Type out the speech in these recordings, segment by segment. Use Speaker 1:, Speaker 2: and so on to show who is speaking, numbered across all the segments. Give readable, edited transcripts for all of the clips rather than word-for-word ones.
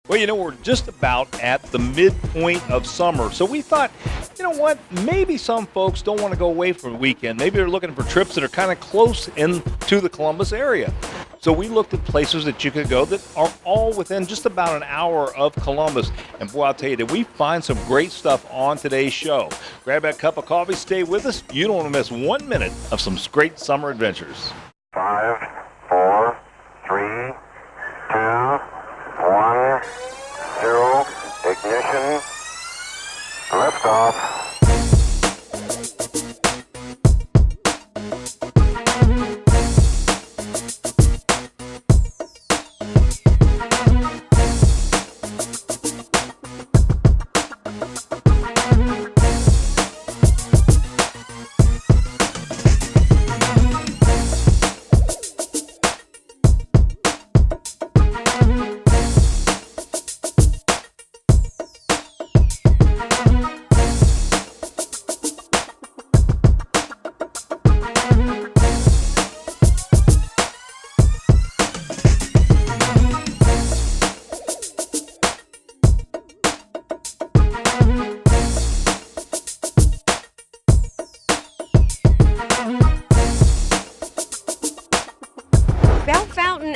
Speaker 1: Well, we're just about at the midpoint of summer, so we thought, you know what, maybe some folks don't want to go away for the weekend. Maybe they're looking for trips that are kind of close into the Columbus area. So we looked at places that you could go that are all within just about an hour of Columbus. And boy, I'll tell you, did we find some great stuff on today's show. Grab that cup of coffee, stay with us. You don't want to miss 1 minute of some great summer adventures.
Speaker 2: 5, 4, 3, 2, 1, 0, ignition, liftoff.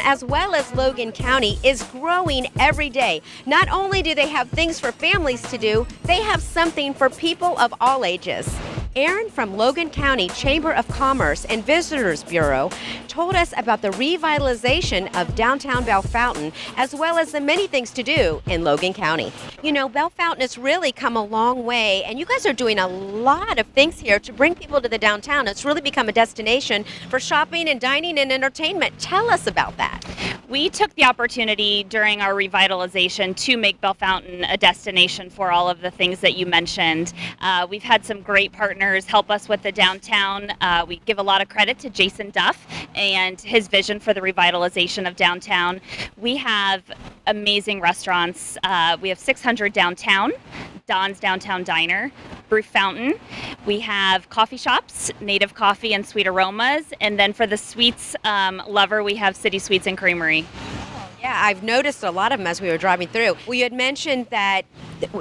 Speaker 3: As well as Logan County is growing every day. Not only do they have things for families to do, they have something for people of all ages. Aaron from Logan County Chamber of Commerce and Visitors Bureau told us about the revitalization of downtown Bellefontaine, as well as the many things to do in Logan County. Bellefontaine has really come a long way, and you guys are doing a lot of things here to bring people to the downtown. It's really become a destination for shopping and dining and entertainment. Tell us about that.
Speaker 4: We took the opportunity during our revitalization to make Bellefontaine a destination for all of the things that you mentioned. We've had some great partners help us with the downtown. We give a lot of credit to Jason Duff and his vision for the revitalization of downtown. We have amazing restaurants. We have 600 downtown, Don's Downtown Diner, Brew Fountain. We have coffee shops, Native Coffee and Sweet Aromas. And then for the sweets lover, we have City Sweets and Creamery.
Speaker 3: Yeah, I've noticed a lot of them as we were driving through. Well, you had mentioned that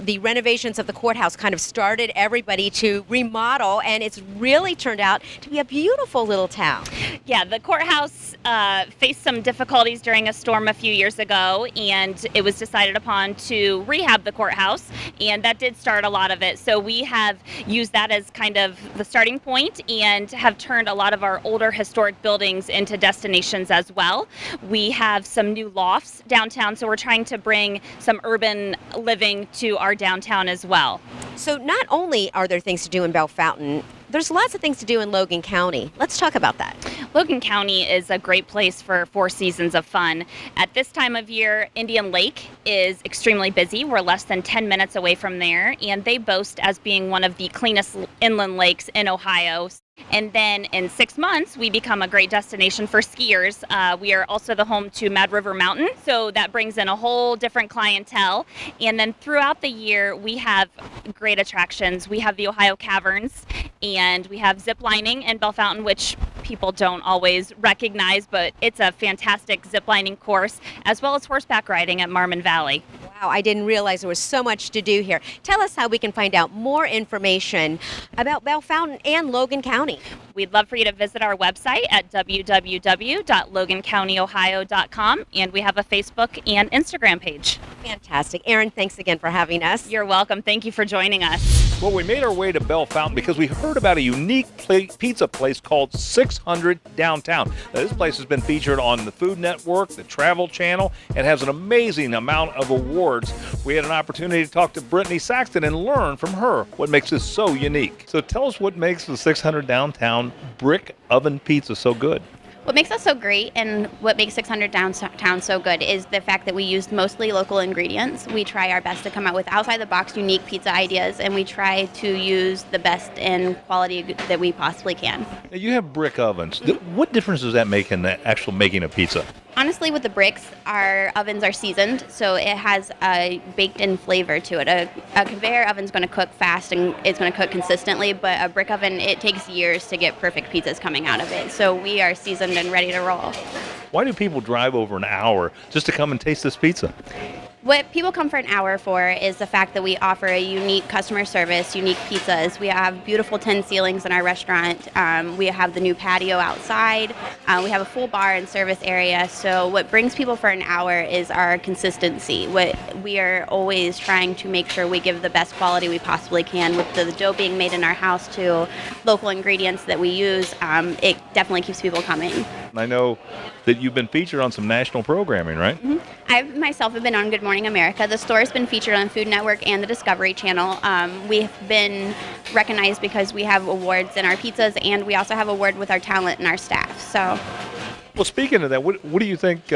Speaker 3: the renovations of the courthouse kind of started everybody to remodel, and it's really turned out to be a beautiful little town.
Speaker 4: Yeah, the courthouse faced some difficulties during a storm a few years ago, and it was decided upon to rehab the courthouse, and that did start a lot of it. So we have used that as kind of the starting point and have turned a lot of our older historic buildings into destinations as well. We have some new lofts downtown, so we're trying to bring some urban living to our downtown as well.
Speaker 3: So not only are there things to do in Bellefontaine, there's lots of things to do in Logan County. Let's talk about that.
Speaker 4: Logan County is a great place for 4 seasons of fun. At this time of year, Indian Lake is extremely busy. We're less than 10 minutes away from there, and they boast as being one of the cleanest inland lakes in Ohio. And then in 6 months, we become a great destination for skiers. We are also the home to Mad River Mountain, so that brings in a whole different clientele. And then throughout the year, we have great attractions. We have the Ohio Caverns, and we have zip lining in Bellefontaine, which people don't always recognize, but it's a fantastic zip lining course, as well as horseback riding at Marmon Valley.
Speaker 3: Wow, I didn't realize there was so much to do here. Tell us how we can find out more information about Bellefontaine and Logan County.
Speaker 4: We'd love for you to visit our website at www.logancounty.ohio.com, and we have a Facebook and Instagram page.
Speaker 3: Fantastic. Aaron, thanks again for having us.
Speaker 4: You're welcome. Thank you for joining us.
Speaker 1: Well, we made our way to Bellefontaine because we heard about a unique pizza place called 600 Downtown. Now, this place has been featured on the Food Network, the Travel Channel, and has an amazing amount of awards. We had an opportunity to talk to Brittany Saxton and learn from her what makes this so unique. So tell us what makes the 600 Downtown brick oven pizza so good.
Speaker 5: What makes us so great and what makes 600 Downtown so good is the fact that we used mostly local ingredients. We try our best to come out with outside-the-box unique pizza ideas, and we try to use the best in quality that we possibly can.
Speaker 1: Now, you have brick ovens. What difference does that make in the actual making of pizza?
Speaker 5: Honestly, with the bricks, our ovens are seasoned, so it has a baked-in flavor to it. A conveyor oven's going to cook fast and it's going to cook consistently, but a brick oven, it takes years to get perfect pizzas coming out of it. So we are seasoned and ready to roll.
Speaker 1: Why do people drive over an hour just to come and taste this pizza?
Speaker 5: What people come for an hour for is the fact that we offer a unique customer service, unique pizzas. We have beautiful tin ceilings in our restaurant. We have the new patio outside. We have a full bar and service area. So what brings people for an hour is our consistency. We are always trying to make sure we give the best quality we possibly can. With the dough being made in our house to local ingredients that we use, it definitely keeps people coming.
Speaker 1: I know that you've been featured on some national programming, right?
Speaker 5: I myself have been on Good Morning America. The store has been featured on Food Network and the Discovery Channel. We've been recognized because we have awards in our pizzas, and we also have award with our talent and our staff. So.
Speaker 1: Well, speaking of that, what do you think,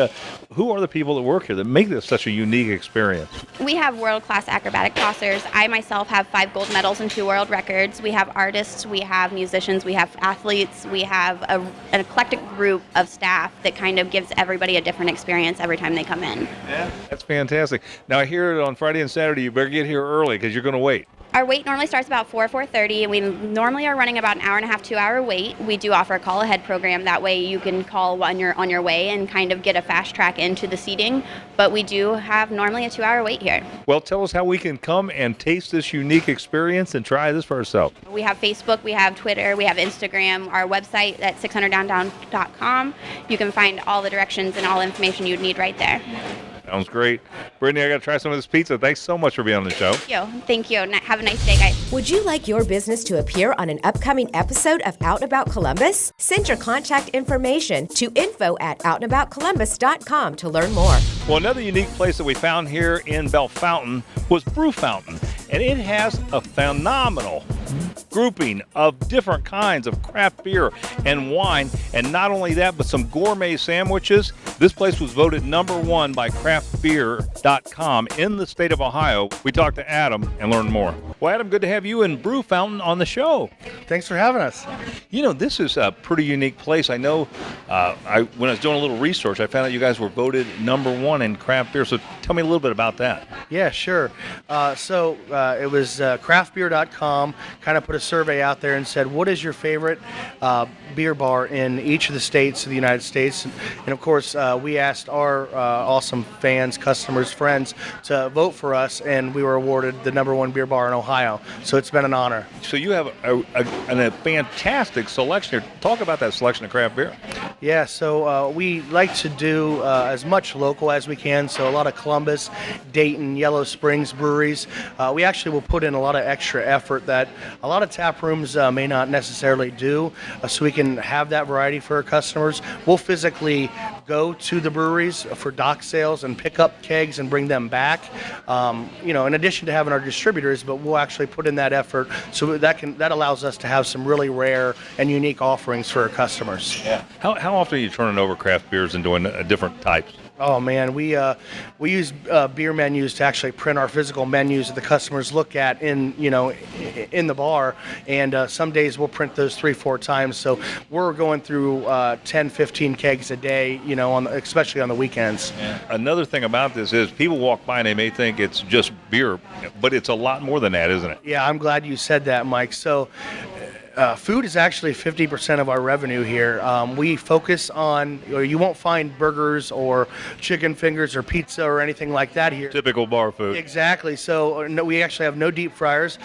Speaker 1: who are the people that work here that make this such a unique experience?
Speaker 5: We have world-class acrobatic tossers. I myself have 5 gold medals and 2 world records. We have artists, we have musicians, we have athletes, we have an eclectic group of staff that kind of gives everybody a different experience every time they come in.
Speaker 1: Yeah, that's fantastic. Now, I hear it on Friday and Saturday, you better get here early because you're going to wait.
Speaker 5: Our wait normally starts about 4:30, and we normally are running about an hour and a half, 2-hour wait. We do offer a call-ahead program. That way you can call when you're on your way and kind of get a fast track into the seating. But we do have normally a 2-hour wait here.
Speaker 1: Well, tell us how we can come and taste this unique experience and try this for ourselves.
Speaker 5: We have Facebook, we have Twitter, we have Instagram, our website at 600downtown.com. You can find all the directions and all information you'd need right there.
Speaker 1: Sounds great. Brittany, I got to try some of this pizza. Thanks so much for being on the show.
Speaker 5: Thank you. Have a nice day, guys.
Speaker 6: Would you like your business to appear on an upcoming episode of Out and About Columbus? Send your contact information to info@outandaboutcolumbus.com to learn more.
Speaker 1: Well, another unique place that we found here in Bell Fountain was Brew Fountain, and it has a phenomenal grouping of different kinds of craft beer and wine, and not only that, but some gourmet sandwiches. This place was voted #1 by craftbeer.com in the state of Ohio. We talked to Adam and learned more. Well, Adam, good to have you and Brew Fountain on the show.
Speaker 7: Thanks for having us.
Speaker 1: You know, this is a pretty unique place. I know when I was doing a little research, I found out you guys were voted #1 in craft beer. So tell me a little bit about that.
Speaker 7: Yeah, sure. It was craftbeer.com kind of put a survey out there and said, what is your favorite beer bar in each of the states of the United States? And of course, we asked our awesome fans, customers, friends to vote for us, and we were awarded the #1 beer bar in Ohio. So it's been an honor.
Speaker 1: So you have a fantastic selection here. Talk about that selection of craft beer.
Speaker 7: Yeah, so we like to do as much local as we can. So a lot of Columbus, Dayton, Yellow Springs breweries. We actually will put in a lot of extra effort that a lot of tap rooms may not necessarily do, so we can have that variety for our customers. We'll physically go to the breweries for dock sales and pick up kegs and bring them back. In addition to having our distributors, but we'll actually put in that effort, so that allows us to have some really rare and unique offerings for our customers.
Speaker 1: Yeah. How often are you turning over craft beers and doing different types?
Speaker 7: Oh man, we use beer menus to actually print our physical menus that the customers look at in the bar, and some days we'll print those 3-4 times. So we're going through 10-15 kegs a day, especially on the weekends.
Speaker 1: Yeah. Another thing about this is people walk by and they may think it's just beer, but it's a lot more than that, isn't it?
Speaker 7: Yeah, I'm glad you said that, Mike. So food is actually 50% of our revenue here. We focus on, you won't find burgers or chicken fingers or pizza or anything like that here.
Speaker 1: Typical bar food.
Speaker 7: Exactly. So no, we actually have no deep fryers.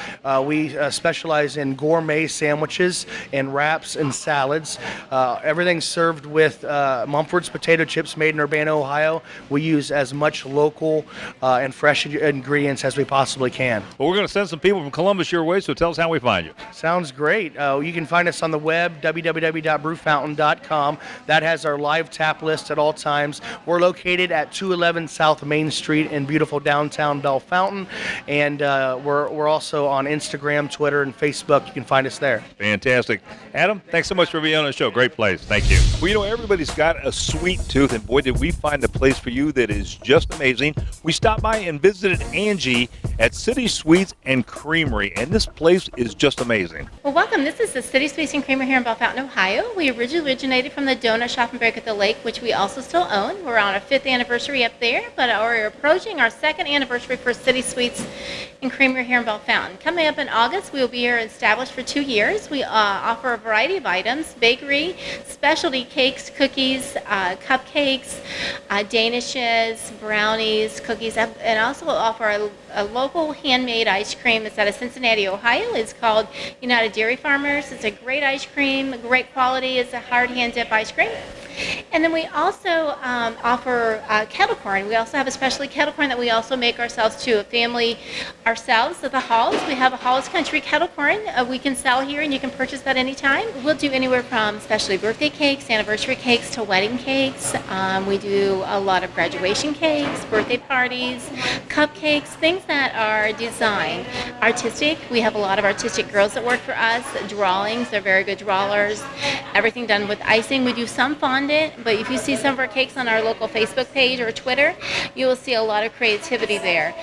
Speaker 7: We specialize in gourmet sandwiches and wraps and salads. Everything's served with Mumford's potato chips made in Urbana, Ohio. We use as much local and fresh ingredients as we possibly can.
Speaker 1: Well, we're going to send some people from Columbus your way, so tell us how we find you.
Speaker 7: Sounds great. You can find us on the web, www.brewfountain.com. That has our live tap list at all times. We're located at 211 South Main Street in beautiful downtown Bell Fountain, and we're also on Instagram, Twitter, and Facebook. You can find us there.
Speaker 1: Fantastic. Adam, thanks so much for being on the show. Great place. Thank you. Well, everybody's got a sweet tooth, and boy, did we find a place for you that is just amazing. We stopped by and visited Angie at City Sweets and Creamery, and this place is just amazing.
Speaker 8: Well, welcome. this is the City Sweets and Creamer here in Bell Fountain, Ohio. We originally originated from the Donut Shop and Break at the Lake, which we also still own. We're on our 5th anniversary up there, but we're approaching our 2nd anniversary for City Sweets and Creamer here in Bell Fountain. Coming up in August, we will be here established for 2 years. We offer a variety of items, bakery, specialty cakes, cookies, cupcakes, danishes, brownies, cookies, and also offer a local handmade ice cream. It's out of Cincinnati, Ohio. It's called United Dairy Farmers. It's a great ice cream, great quality. It's a hard hand dip ice cream. And then we also offer kettle corn. We also have a specialty kettle corn that we also make ourselves to a family ourselves at the Halls. We have a Halls Country kettle corn we can sell here, and you can purchase that anytime. We'll do anywhere from specialty birthday cakes, anniversary cakes, to wedding cakes. We do a lot of graduation cakes, birthday parties, cupcakes, things that are designed artistic. We have a lot of artistic girls that work for us. Drawings, they're very good drawers. Everything done with icing. We do some fondant, but if you see some of our cakes on our local Facebook page or Twitter, you will see a lot of creativity there,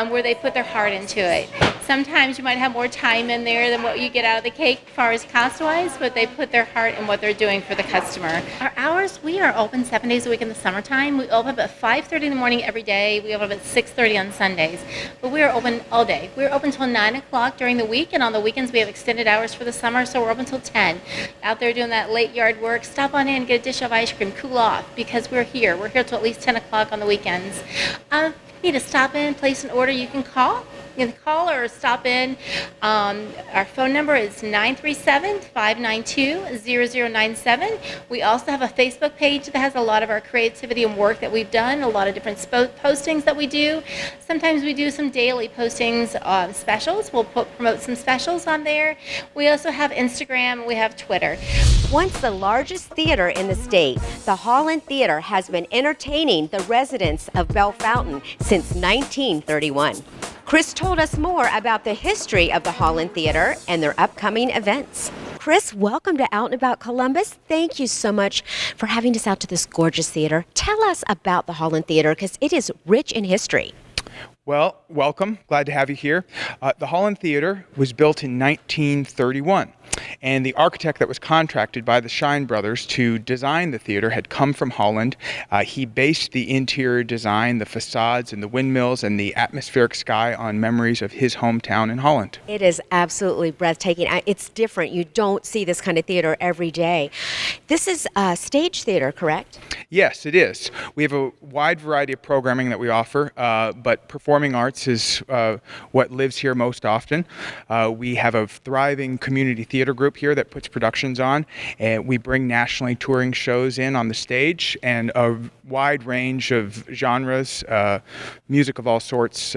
Speaker 8: where they put their heart into it. Sometimes you might have more time in there than what you get out of the cake as far as cost-wise, but they put their heart in what they're doing for the customer. Our hours, we are open 7 days a week in the summertime. We open up at 5:30 in the morning every day. We open up at 6:30 on Sundays, but we are open all day. We're open until 9 o'clock during the week, and on the weekends we have extended hours for the summer, so we're open until 10. Out there doing that late yard work, stop on in, get a dish of ice cream, cool off, because we're here. We're here till at least 10 o'clock on the weekends. If you need to stop in, place an order, you can call. You can call or stop in. Our phone number is 937-592-0097. We also have a Facebook page that has a lot of our creativity and work that we've done, a lot of different postings that we do. Sometimes we do some daily postings, specials. We'll promote some specials on there. We also have Instagram and we have Twitter.
Speaker 3: Once the largest theater in the state, the Holland Theater has been entertaining the residents of Bell Fountain since 1931. Chris told us more about the history of the Holland Theater and their upcoming events. Chris, welcome to Out and About Columbus. Thank you so much for having us out to this gorgeous theater. Tell us about the Holland Theater, because it is rich in history.
Speaker 9: Well, welcome. Glad to have you here. The Holland Theater was built in 1931, and the architect that was contracted by the Shine Brothers to design the theater had come from Holland. He based the interior design, the facades and the windmills and the atmospheric sky on memories of his hometown in Holland.
Speaker 3: It is absolutely breathtaking. It's different. You don't see this kind of theater every day. This is a stage theater, correct?
Speaker 9: Yes, it is. We have a wide variety of programming that we offer, but performing arts is what lives here most often. We have a thriving community theater group here that puts productions on, and we bring nationally touring shows in on the stage, and a wide range of genres, music of all sorts,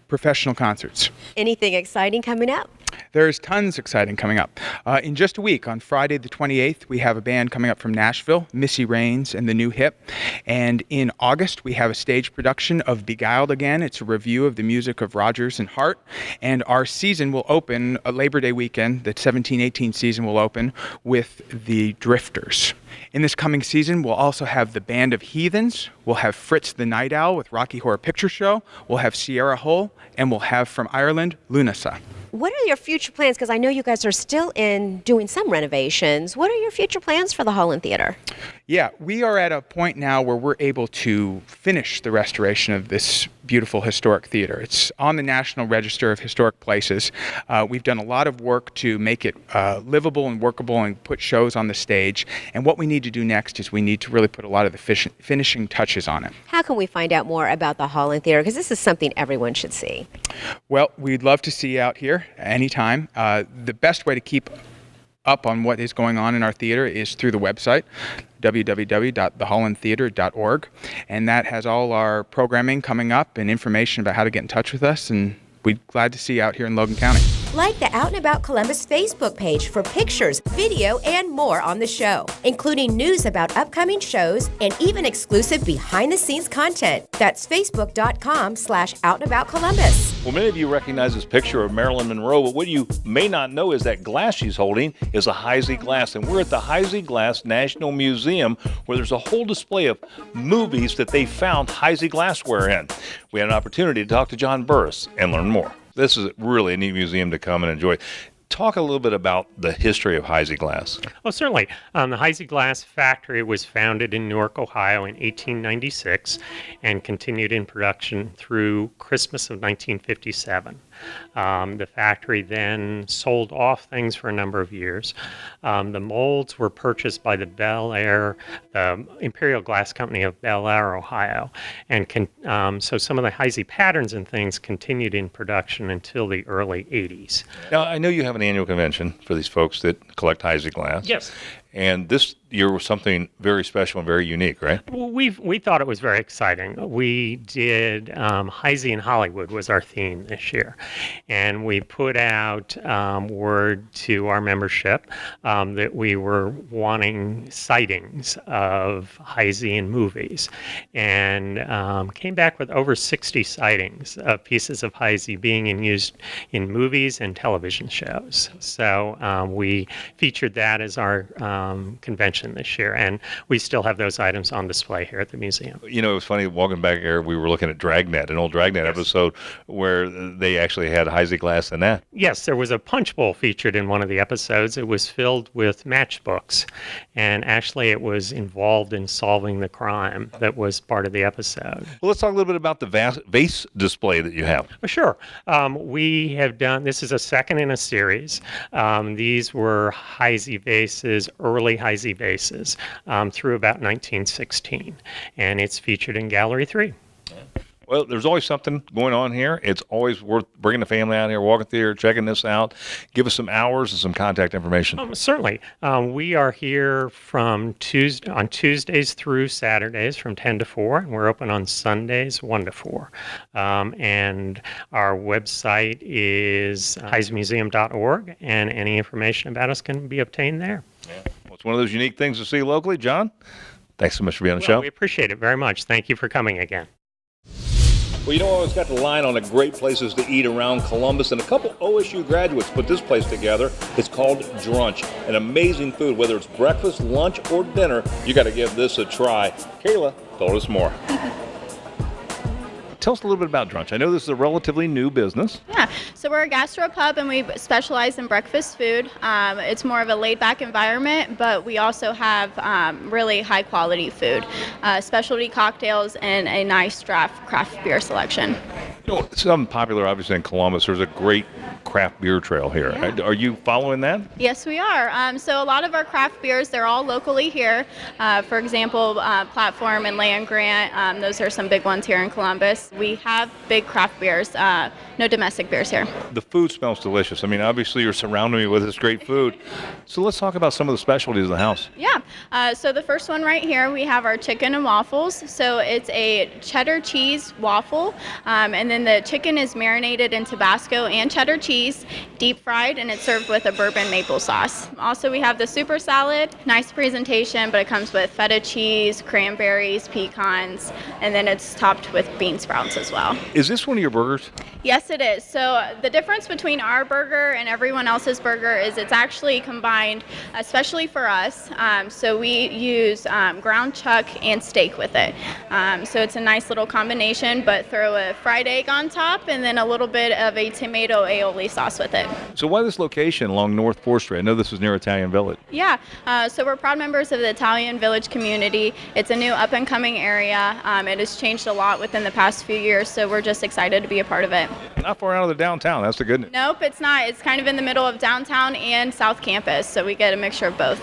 Speaker 9: professional concerts.
Speaker 3: Anything exciting coming up?
Speaker 9: There's tons exciting coming up. In just a week, on Friday the 28th, we have a band coming up from Nashville, Missy Raines and the New Hip. And in August, we have a stage production of Beguiled Again. It's a review of the music of Rodgers and Hart. And our season will open, Labor Day weekend, the 17-18 season will open with the Drifters. In this coming season, we'll also have the Band of Heathens. We'll have Fritz the Night Owl with Rocky Horror Picture Show. We'll have Sierra Hull, and we'll have from Ireland, Lunasa.
Speaker 3: What are your future plans? Because I know you guys are still doing some renovations. What are your future plans for the Holland Theater?
Speaker 9: Yeah, we are at a point now where we're able to finish the restoration of this beautiful historic theater. It's on the National Register of Historic Places. We've done a lot of work to make it livable and workable and put shows on the stage. And what we need to do next is we need to really put a lot of the finishing touches on it.
Speaker 3: How can we find out more about the Holland Theater? Because this is something everyone should see.
Speaker 9: Well, we'd love to see you out here anytime. The best way to keep up on what is going on in our theater is through the website, www.thehollandtheater.org, and that has all our programming coming up and information about how to get in touch with us, and we're glad to see you out here in Logan County.
Speaker 6: Like the Out and About Columbus Facebook page for pictures, video, and more on the show, including news about upcoming shows and even exclusive behind-the-scenes content. That's facebook.com/OutandAboutColumbus.
Speaker 1: Well, many of you recognize this picture of Marilyn Monroe, but what you may not know is that glass she's holding is a Heisey glass. And we're at the Heisey Glass National Museum, where there's a whole display of movies that they found Heisey glassware in. We had an opportunity to talk to John Burris and learn more. This is really a neat museum to come and enjoy. Talk a little bit about the history of Heisey Glass.
Speaker 10: Oh, certainly. The Heisey Glass factory was founded in Newark, Ohio in 1896 and continued in production through Christmas of 1957. The factory then sold off things for a number of years. The molds were purchased by the Imperial Glass Company of Bel Air, Ohio. And so some of the Heisey patterns and things continued in production until the early 80s.
Speaker 1: Now, I know you have an annual convention for these folks that collect Heisey Glass.
Speaker 10: Yes.
Speaker 1: And this year was something very special and very unique, right?
Speaker 10: Well, we thought it was very exciting. We did Heisey in Hollywood was our theme this year, and we put out word to our membership that we were wanting sightings of Heisey in movies, and came back with over 60 sightings of pieces of Heisey being used in movies and television shows. So we featured that as our convention this year, and we still have those items on display here at the museum.
Speaker 1: You know, it was funny, walking back here, we were looking at Dragnet, an old Dragnet episode where they actually had Heisey Glass in that.
Speaker 10: Yes, there was a punch bowl featured in one of the episodes. It was filled with matchbooks, and actually it was involved in solving the crime that was part of the episode.
Speaker 1: Well, let's talk a little bit about the vase display that you have.
Speaker 10: Sure. We have done, this is a second in a series. These were Heisey vases, early Heisey vases, through about 1916, and it's featured in Gallery 3.
Speaker 1: Well, there's always something going on here. It's always worth bringing the family out here, walking through here, checking this out. Give us some hours and some contact information.
Speaker 10: Certainly. We are here from on Tuesdays through Saturdays from 10 to 4, and we're open on Sundays 1 to 4. And our website is heiseymuseum.org, and any information about us can be obtained there.
Speaker 1: Yeah. Well, it's one of those unique things to see locally. John, thanks so much for being on the show.
Speaker 10: We appreciate it very much. Thank you for coming again.
Speaker 1: Well, you know, I always got the line on the great places to eat around Columbus, and a couple OSU graduates put this place together. It's called Drunch, an amazing food. Whether it's breakfast, lunch, or dinner, you got to give this a try. Kayla told us more. Tell us a little bit about Drunch. I know this is a relatively new business.
Speaker 11: Yeah, so we're a gastropub and we specialize in breakfast food. It's more of a laid-back environment, but we also have really high-quality food, specialty cocktails, and a nice craft beer selection.
Speaker 1: You know, something popular, obviously, in Columbus. There's a great craft beer trail here.
Speaker 11: Yeah.
Speaker 1: Are you following that?
Speaker 11: Yes, we are. So a lot of our craft beers, they're all locally here. For example, Platform and Land Grant, those are some big ones here in Columbus. We have big craft beers, no domestic beers here.
Speaker 1: The food smells delicious. I mean, obviously, you're surrounding me with this great food. So let's talk about some of the specialties of the house.
Speaker 11: Yeah. So the first one right here, we have our chicken and waffles. So it's a cheddar cheese waffle, and then the chicken is marinated in Tabasco and cheddar cheese, deep fried, and it's served with a bourbon maple sauce. Also, we have the super salad, nice presentation, but it comes with feta cheese, cranberries, pecans, and then it's topped with bean sprouts as well.
Speaker 1: Is this one of your burgers?
Speaker 11: Yes, it is. So the difference between our burger and everyone else's burger is it's actually combined, especially for us. So we use ground chuck and steak with it. So it's a nice little combination, but throw a fried egg on top and then a little bit of a tomato aioli sauce with it.
Speaker 1: So why this location along North 4th Street? I know this is near Italian Village.
Speaker 11: Yeah, so we're proud members of the Italian Village community. It's a new up-and-coming area. It has changed a lot within the past few years, so we're just excited to be a part of it.
Speaker 1: Not far out of the downtown. That's the good news.
Speaker 11: Nope, it's not. It's kind of in the middle of downtown and South Campus, so we get a mixture of both.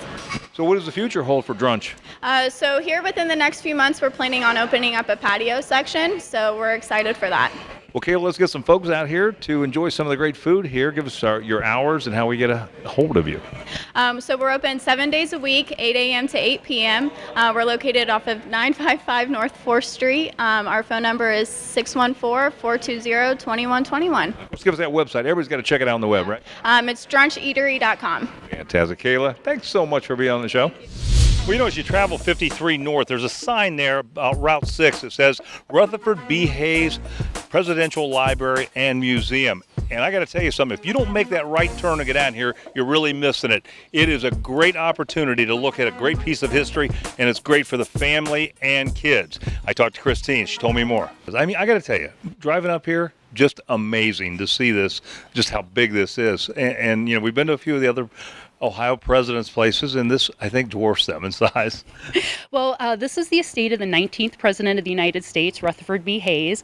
Speaker 1: So what does the future hold for Drunch?
Speaker 11: So here within the next few months, we're planning on opening up a patio section, so we're excited for that.
Speaker 1: Okay, let's get some folks out here to enjoy some of the great food here. Give us your hours and how we get a hold of you.
Speaker 11: So we're open 7 days a week, 8 a.m. to 8 p.m. We're located off of 955 North 4th Street. Our phone number is 614-420-2121.
Speaker 1: Let's give us that website. Everybody's got to check it out on the web, right?
Speaker 11: It's druncheatery.com.
Speaker 1: Fantastic. Kayla, thanks so much for being on the show. Well, you know, as you travel 53 North, there's a sign there about Route 6 that says Rutherford B. Hayes Presidential Library and Museum. And I got to tell you something, if you don't make that right turn to get out here, you're really missing it. It is a great opportunity to look at a great piece of history, and it's great for the family and kids. I talked to Christine. She told me more. I mean, I got to tell you, driving up here, just amazing to see this, just how big this is. And we've been to a few of the other Ohio presidents' places, and this, I think, dwarfs them in size.
Speaker 12: Well, this is the estate of the 19th President of the United States, Rutherford B. Hayes.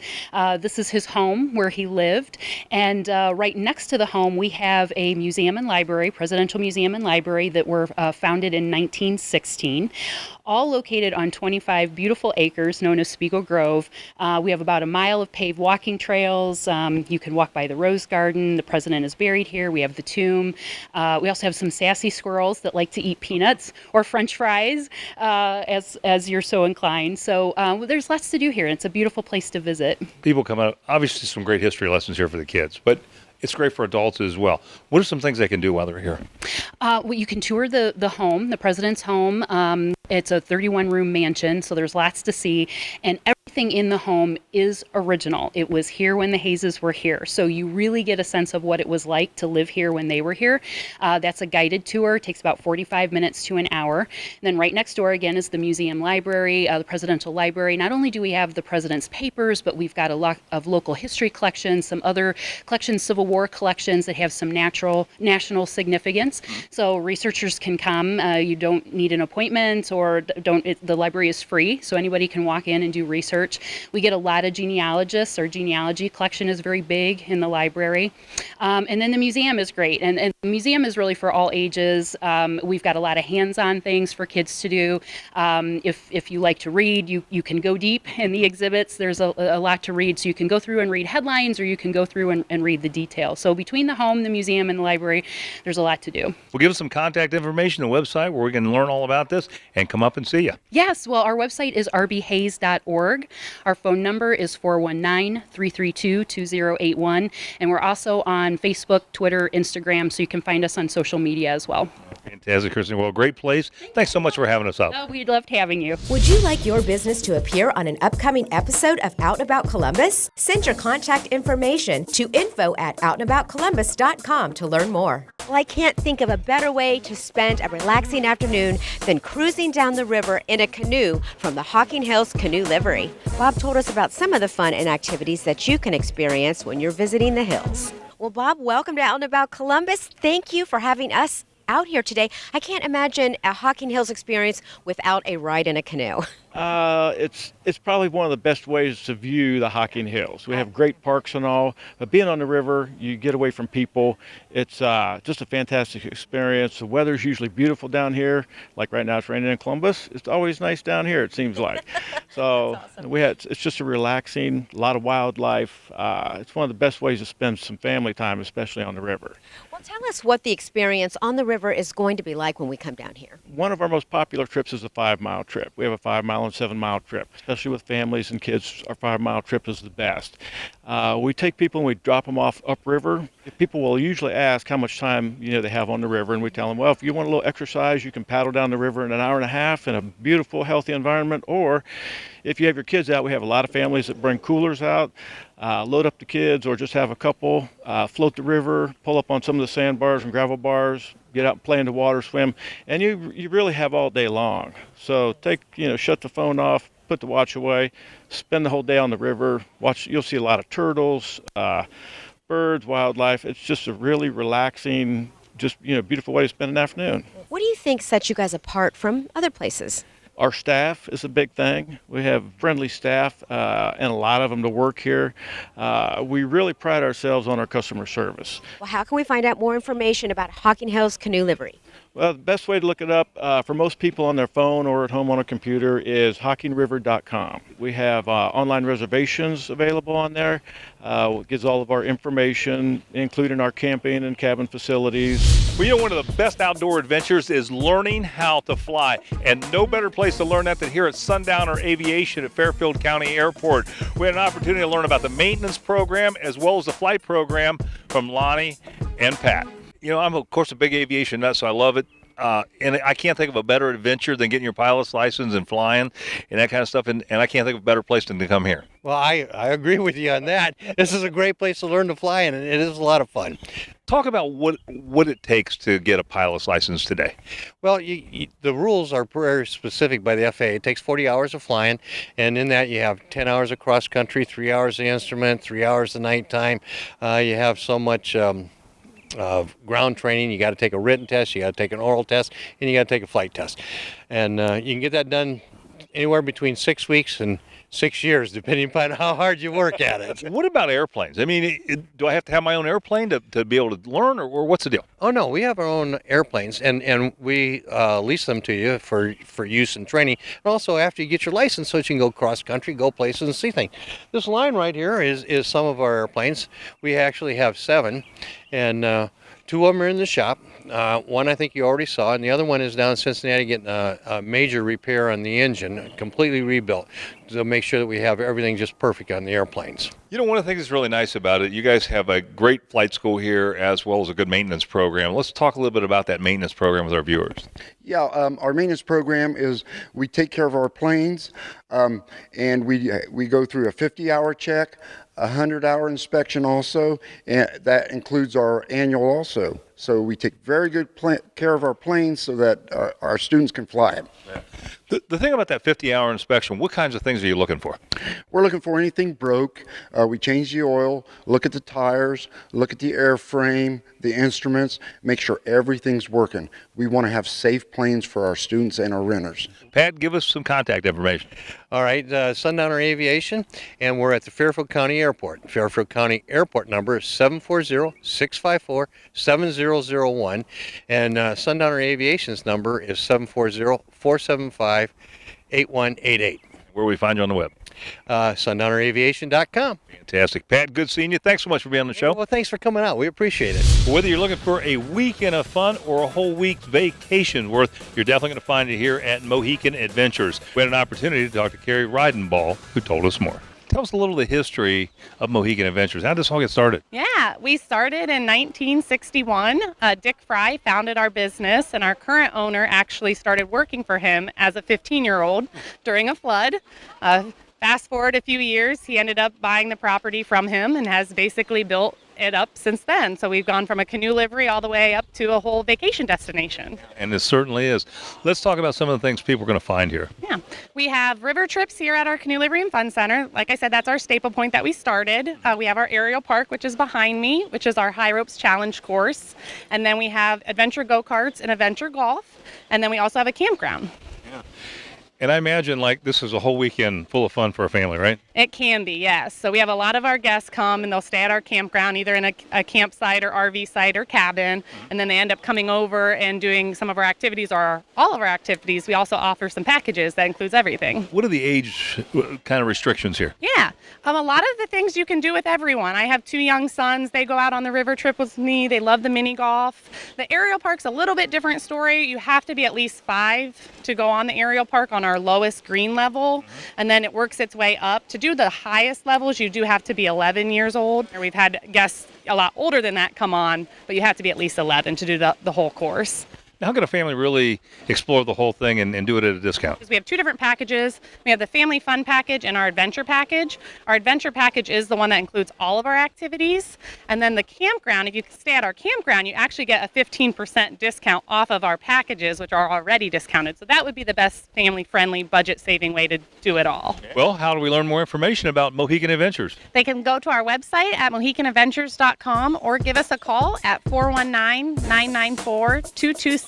Speaker 12: This is his home where he lived. And right next to the home, we have a museum and library, Presidential Museum and Library, that were founded in 1916, all located on 25 beautiful acres known as Spiegel Grove. We have about a mile of paved walking trails. You can walk by the Rose Garden. The president is buried here. We have the tomb. We also have some sassy squirrels that like to eat peanuts or French fries, as you're so inclined. So there's lots to do here, and it's a beautiful place to visit.
Speaker 1: People come out, obviously some great history lessons here for the kids, but it's great for adults as well. What are some things they can do while they're here?
Speaker 12: Well, you can tour the home, the president's home. It's a 31-room mansion, so there's lots to see. And everything in the home is original. It was here when the Hayeses were here. So you really get a sense of what it was like to live here when they were here. That's a guided tour. It takes about 45 minutes to an hour. And then right next door, again, is the museum library, the presidential library. Not only do we have the president's papers, but we've got a lot of local history collections, some other collections, Civil War collections that have some national significance. So researchers can come. You don't need an appointment, or the library is free, so anybody can walk in and do research. We get a lot of genealogists. Our genealogy collection is very big in the library. And then the museum is great. And the museum is really for all ages. We've got a lot of hands-on things for kids to do. If you like to read, you can go deep in the exhibits. There's a lot to read, so you can go through and read headlines, or you can go through and read the details. So between the home, the museum, and the library, there's a lot to do.
Speaker 1: Well, give us some contact information, a website where we can learn all about this and come up and see you.
Speaker 12: Yes, well, our website is rbhayes.org. Our phone number is 419-332-2081. And we're also on Facebook, Twitter, Instagram, so you can find us on social media as well.
Speaker 1: Fantastic, Kristen. Well, great place. Thanks so much for having us up.
Speaker 12: Oh, we loved having you.
Speaker 6: Would you like your business to appear on an upcoming episode of Out and About Columbus? Send your contact information to info@outandaboutcolumbus.com to learn more.
Speaker 3: Well, I can't think of a better way to spend a relaxing afternoon than cruising down the river in a canoe from the Hocking Hills Canoe Livery. Bob told us about some of the fun and activities that you can experience when you're visiting the hills. Well, Bob, welcome to Out and About Columbus. Thank you for having us out here today. I can't imagine a Hocking Hills experience without a ride in a canoe.
Speaker 13: It's probably one of the best ways to view the Hocking Hills. We have great parks and all, but being on the river, you get away from people. It's just a fantastic experience. The weather's usually beautiful down here. Like right now, it's raining in Columbus. It's always nice down here, it seems like. So awesome. It's just a relaxing, a lot of wildlife. It's one of the best ways to spend some family time, especially on the river.
Speaker 3: Well, tell us what the experience on the river is going to be like when we come down here.
Speaker 13: One of our most popular trips is a 5-mile trip. We have a 5-mile and 7-mile trip, especially with families and kids. Our 5-mile trip is the best. We take people and we drop them off upriver. People will usually ask how much time they have on the river, and we tell them, well, if you want a little exercise, you can paddle down the river in an hour and a half in a beautiful, healthy environment. Or if you have your kids out, we have a lot of families that bring coolers out, load up the kids, or just have a couple float the river, pull up on some of the sandbars and gravel bars, get out and play in the water, swim, and you really have all day long. So shut the phone off, put the watch away, spend the whole day on the river, watch. You'll see a lot of turtles, birds, wildlife. It's just a really relaxing, beautiful way to spend an afternoon.
Speaker 3: What do you think sets you guys apart from other places?
Speaker 13: Our staff is a big thing. We have friendly staff and a lot of them to work here. We really pride ourselves on our customer service.
Speaker 3: Well, how can we find out more information about Hocking Hills Canoe Livery?
Speaker 13: Well, the best way to look it up for most people on their phone or at home on a computer is hockingriver.com. We have online reservations available on there. It gives all of our information, including our camping and cabin facilities.
Speaker 1: Well, one of the best outdoor adventures is learning how to fly. And no better place to learn that than here at Sundowner Aviation at Fairfield County Airport. We had an opportunity to learn about the maintenance program as well as the flight program from Lonnie and Pat. I'm, of course, a big aviation nut, so I love it. And I can't think of a better adventure than getting your pilot's license and flying and that kind of stuff. And I can't think of a better place than to come here.
Speaker 14: Well, I agree with you on that. This is a great place to learn to fly, and it is a lot of fun.
Speaker 1: Talk about what it takes to get a pilot's license today.
Speaker 14: Well, the rules are very specific by the FAA. It takes 40 hours of flying, and in that you have 10 hours of cross country, 3 hours of instrument, 3 hours of nighttime. You have so much ground training. You got to take a written test, you got to take an oral test, and you got to take a flight test. And you can get that done anywhere between 6 weeks and 6 years, depending upon how hard you work at it.
Speaker 1: What about airplanes? I mean, do I have to have my own airplane to be able to learn, or what's the deal?
Speaker 14: Oh, no, we have our own airplanes, and we lease them to you for use and training, and also after you get your license so that you can go cross-country, go places and see things. This line right here is some of our airplanes. We actually have 7, and 2 of them are in the shop. One I think you already saw, and the other one is down in Cincinnati getting a major repair on the engine, completely rebuilt, to make sure that we have everything just perfect on the airplanes.
Speaker 1: You know, one of the things that's really nice about it, you guys have a great flight school here as well as a good maintenance program. Let's talk a little bit about that maintenance program with our viewers.
Speaker 15: Yeah, our maintenance program is we take care of our planes, and we go through a 50-hour check, a 100-hour inspection also, and that includes our annual also. So we take very good care of our planes so that our students can fly it.
Speaker 1: Yeah. The thing about that 50-hour inspection, what kinds of things are you looking for?
Speaker 15: We're looking for anything broke. We change the oil, look at the tires, look at the airframe, the instruments, make sure everything's working. We want to have safe planes for our students and our renters.
Speaker 1: Pat, give us some contact information.
Speaker 14: All right, Sundowner Aviation, and we're at the Fairfield County Airport. Fairfield County Airport number is 740-654-7001, and Sundowner Aviation's number is 740-475-8188.
Speaker 1: Where we find you on the web?
Speaker 14: SundownerAviation.com.
Speaker 1: Fantastic. Pat, good seeing you. Thanks so much for being on the show.
Speaker 14: Well, thanks for coming out. We appreciate it.
Speaker 1: Whether you're looking for a weekend of fun or a whole week's vacation worth, you're definitely going to find it here at Mohican Adventures. We had an opportunity to talk to Carrie Reidenball, who told us more. Tell us a little of the history of Mohican Adventures. How did this all get started?
Speaker 16: Yeah, we started in 1961. Dick Fry founded our business, and our current owner actually started working for him as a 15-year-old during a flood. Fast forward a few years, he ended up buying the property from him and has basically built it up since then. So we've gone from a canoe livery all the way up to a whole vacation destination.
Speaker 1: And it certainly is. Let's talk about some of the things people are going to find here.
Speaker 16: Yeah, we have river trips here at our Canoe Livery and Fun Center. Like I said, that's our staple point that we started. We have our aerial park, which is behind me, which is our High Ropes Challenge course. And then we have adventure go-karts and adventure golf. And then we also have a campground.
Speaker 1: Yeah. And I imagine like this is a whole weekend full of fun for a family, right?
Speaker 16: It can be, yes. So we have a lot of our guests come and they'll stay at our campground, either in a campsite or RV site or cabin, and then they end up coming over and doing some of our activities or all of our activities. We also offer some packages that includes everything.
Speaker 1: What are the age kind of restrictions here?
Speaker 16: Yeah, a lot of the things you can do with everyone. I have 2 young sons. They go out on the river trip with me. They love the mini golf. The aerial park's a little bit different story. You have to be at least 5 to go on the aerial park on our lowest green level, and then it works its way up. To do the highest levels, you do have to be 11 years old. We've had guests a lot older than that come on, but you have to be at least 11 to do the whole course.
Speaker 1: Now, how can a family really explore the whole thing and do it at a discount?
Speaker 16: We have 2 different packages. We have the family fun package and our adventure package. Our adventure package is the one that includes all of our activities. And then the campground, if you stay at our campground, you actually get a 15% discount off of our packages, which are already discounted. So that would be the best family-friendly, budget-saving way to do it all.
Speaker 1: Well, how do we learn more information about Mohican Adventures?
Speaker 16: They can go to our website at mohicanadventures.com or give us a call at 419-994-2267.